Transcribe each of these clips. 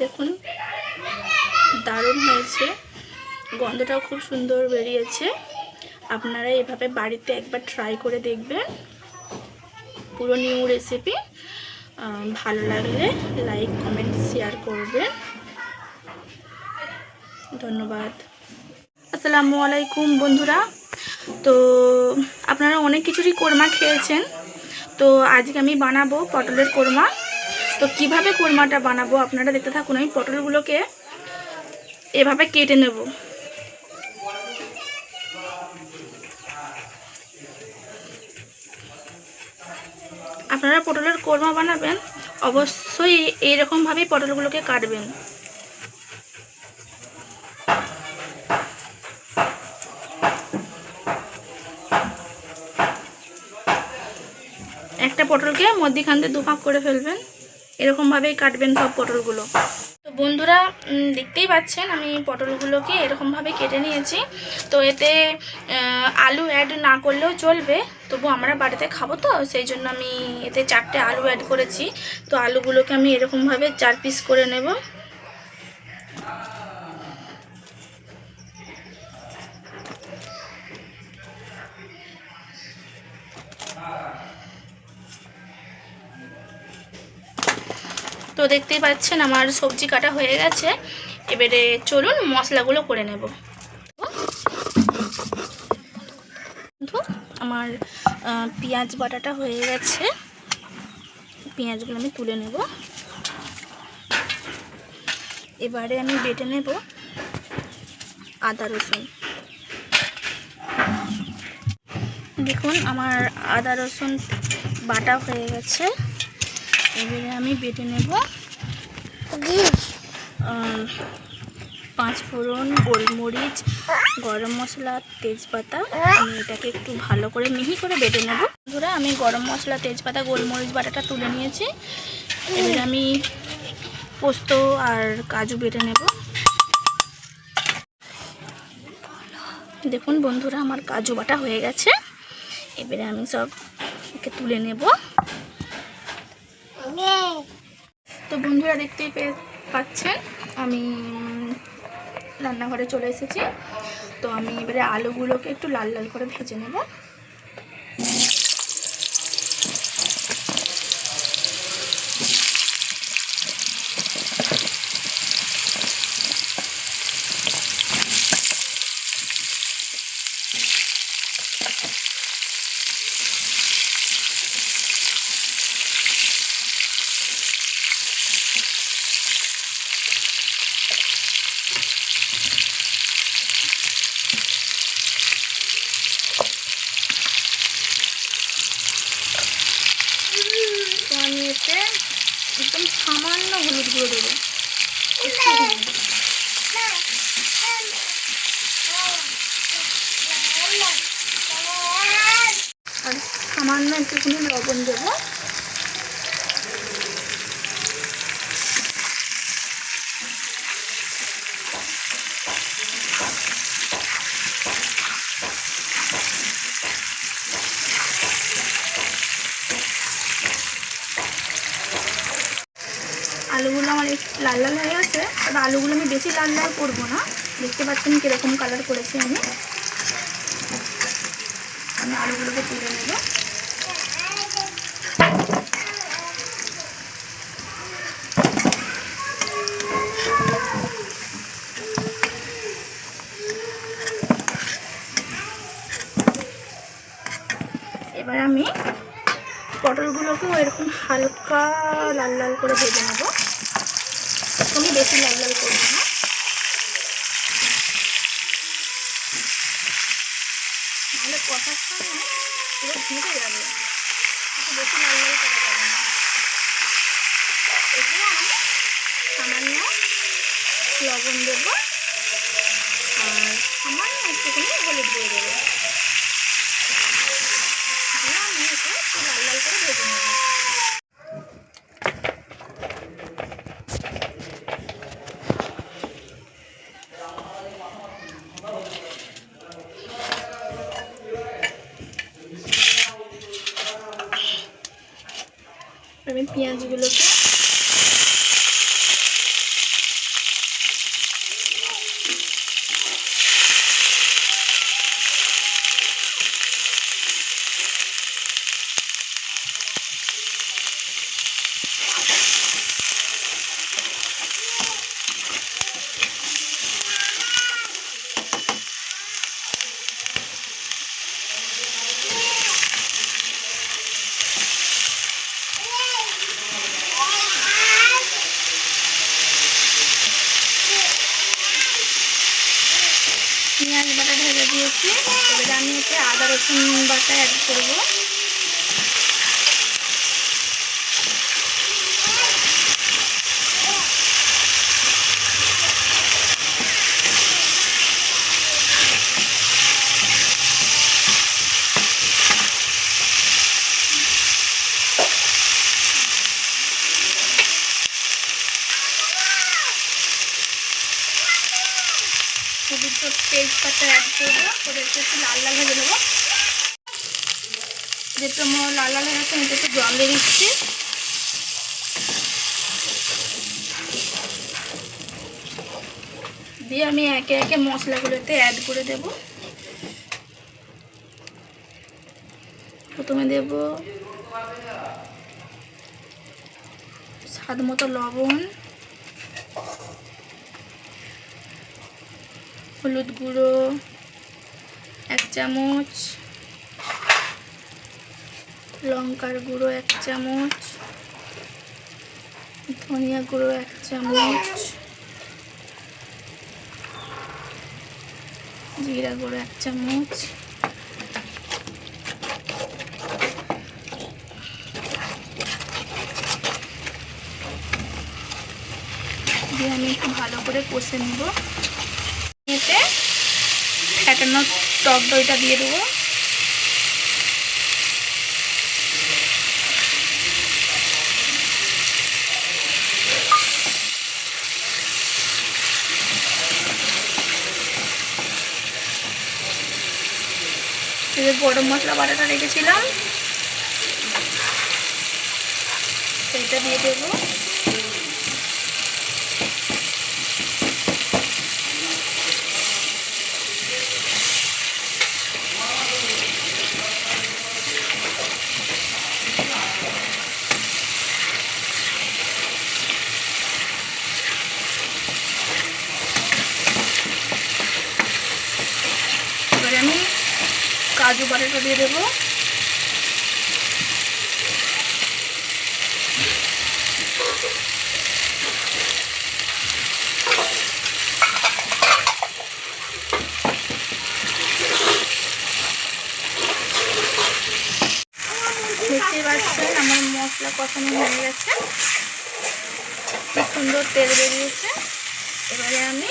দেখুন দারুণ হয়েছে, গন্ধটাও খুব সুন্দর বেরিয়েছে। আপনারা এভাবে বাড়িতে একবার ট্রাই করে দেখবেন। পুরো নিউ রেসিপি। ভালো লাগলে লাইক কমেন্ট শেয়ার করবেন। ধন্যবাদ। আসসালামু আলাইকুম বন্ধুরা। তো আপনারা অনেক কিছুরই কোরমা খেয়েছেন, তো আজকে আমি বানাবো পটলের কোরমা। তো কিভাবে কোরমাটা বানাবো আপনারা দেখতে থাকুন। আমি পটলগুলোকে এভাবে কেটে নেব। আপনারা পটলের কোরমা বানাবেন অবশ্যই এইরকমভাবেই পটলগুলোকে কাটবেন। একটা পটলকে মধ্যিখান দিয়ে দুভাগ করে ফেলবেন, এরকমভাবেই কাটবেন সব পটলগুলো। তো বন্ধুরা দেখতেই পাচ্ছেন আমি পটলগুলোকে এরকমভাবে কেটে নিয়েছি। তো এতে আলু অ্যাড না করলেও চলবে, তবু আমরা বাড়িতে খাবো তো সেই জন্য আমি এতে 4টে আলু অ্যাড করেছি। তো আলুগুলোকে আমি এরকমভাবে 4 পিস করে নেব। তো দেখতেই পাচ্ছেন আমার সবজি কাটা হয়ে গেছে। এবারে চলুন মশলাগুলো করে নেব। আমার পেঁয়াজ বাটাটা হয়ে গেছে, পেঁয়াজগুলো আমি তুলে নেব। এবারে আমি বেটে নেব আদা রসুন। দেখুন আমার আদা রসুন বাটা হয়ে গেছে। এবারে আমি বেটে নেব 5 ফোড়ন, গোলমরিচ, গরম মশলা, তেজপাতা। আমি এটাকে একটু ভালো করে মিহি করে বেটে নেব। ধরে আমি গরম মশলা, তেজপাতা, গোলমরিচ বাটাটা তুলে নিয়েছি। এবারে আমি পোস্ত আর কাজু বেটে নেব। দেখুন বন্ধুরা আমার কাজু বাটা হয়ে গেছে। এবারে আমি সব একে তুলে নেব। তো বন্ধুরা দেখতেই পাচ্ছেন আমি রান্নাঘরে চলে এসেছি। তো আমি এবারে আলুগুলোকে একটু লাল লাল করে ভেজে নেব। তো আমি এতে একদম সামান্য হলুদ গুঁড়ো দেবো, আর সামান্য একটুখানি লবণ দেবো। আলুগুলো আমার লাল লাল হয়ে গেছে, তবে আলুগুলো আমি বেশি লাল লাল করবো না। দেখতে পাচ্ছেন কীরকম কালার করেছি আমি। আলুগুলোকে তুলে নেব। এবার আমি পটলগুলোকেও এরকম হালকা লাল লাল করে ভেজে নেব, তুমি বেশি লাল লাল করবো না। নাহলে কষার সময় পুরো ভিজে যাবে, একটু বেশি লাল লাল করা যাবে না। এগুলো আমি সামান্য লবণ দেবো আর সামান্য একটুখানি হলুদ দিয়ে দেবো। আমি একে একটু লাল লাল করে ভেজে নেব। আমি পেঁয়াজগুলোকে পেঁয়াজ বাটা ঢেলে দিয়েছি। এবারে আমি এতে আদা রসুন বাটা অ্যাড করবো। দুটো তেজপাতা অ্যাড করবো, করে একটু লাল লাল ভেজে নেবো। যেহেতু আমার লাল লাল হয়ে গেছে, আমি একটু জল দিয়ে দিচ্ছি। দিয়ে আমি একে একে মশলাগুলোতে অ্যাড করে দেব। প্রথমে দেব স্বাদ মতো লবণ, হলুদ গুঁড়ো 1 চামচ, লঙ্কার গুঁড়ো 1 চামচ, ধনিয়া গুঁড়ো 1 চামচ, জিরা গুঁড়ো 1 চামচ, দিয়ে আমি একটু ভালো করে কষে নেব। এতে ফ্যাটানো টক দইটা দিয়ে দেবো। যে গরম মশলা বাটাটা রেখেছিলাম সেটা দিয়ে দেবো। এবারে আমি কাজু বাটাটা দিয়ে দেবো। দেখতে পাচ্ছেন আমার মশলা কষানো হয়ে গেছে, খুব সুন্দর তেল বেরিয়েছে। এবারে আমি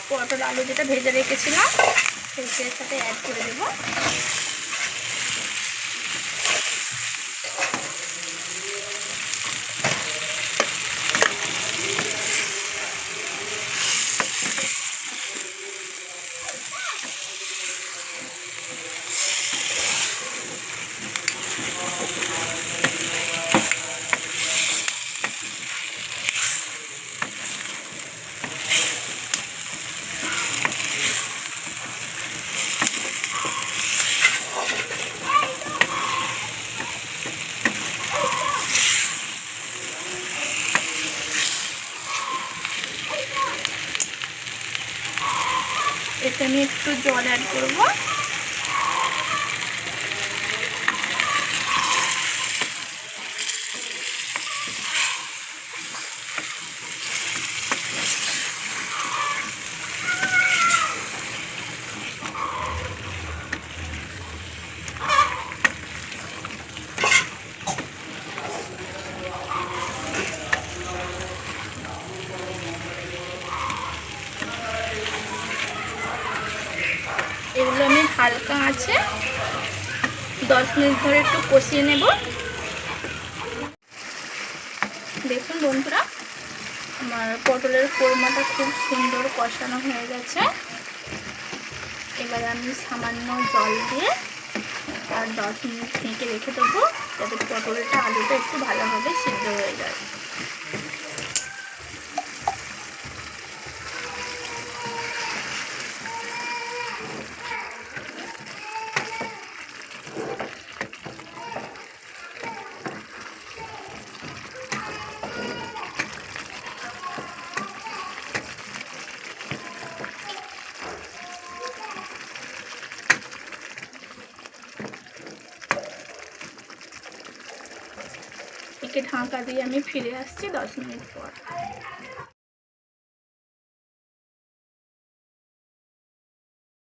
পটল আলু যেটা ভেজে রেখেছিলাম সেইটার সাথে অ্যাড করে দেবো। এতে আমি একটু জল অ্যাড করবো। এগুলো আমি হালকা আছে 10 মিনিট ধরে একটু কষিয়ে নেব। দেখুন বন্ধুরা, আমার পটলের কোরমাটা খুব সুন্দর কষানো হয়ে গেছে। এবারে আমি সামান্য জল দিয়ে আর 10 মিনিট ঢেকে রেখে দেবো, যাতে পটলটা আলুটা একটু ভালোভাবে সিদ্ধ হয়ে যায়। একে ঢাকা দিয়ে আমি ফিরে আসছি 10 মিনিট পর।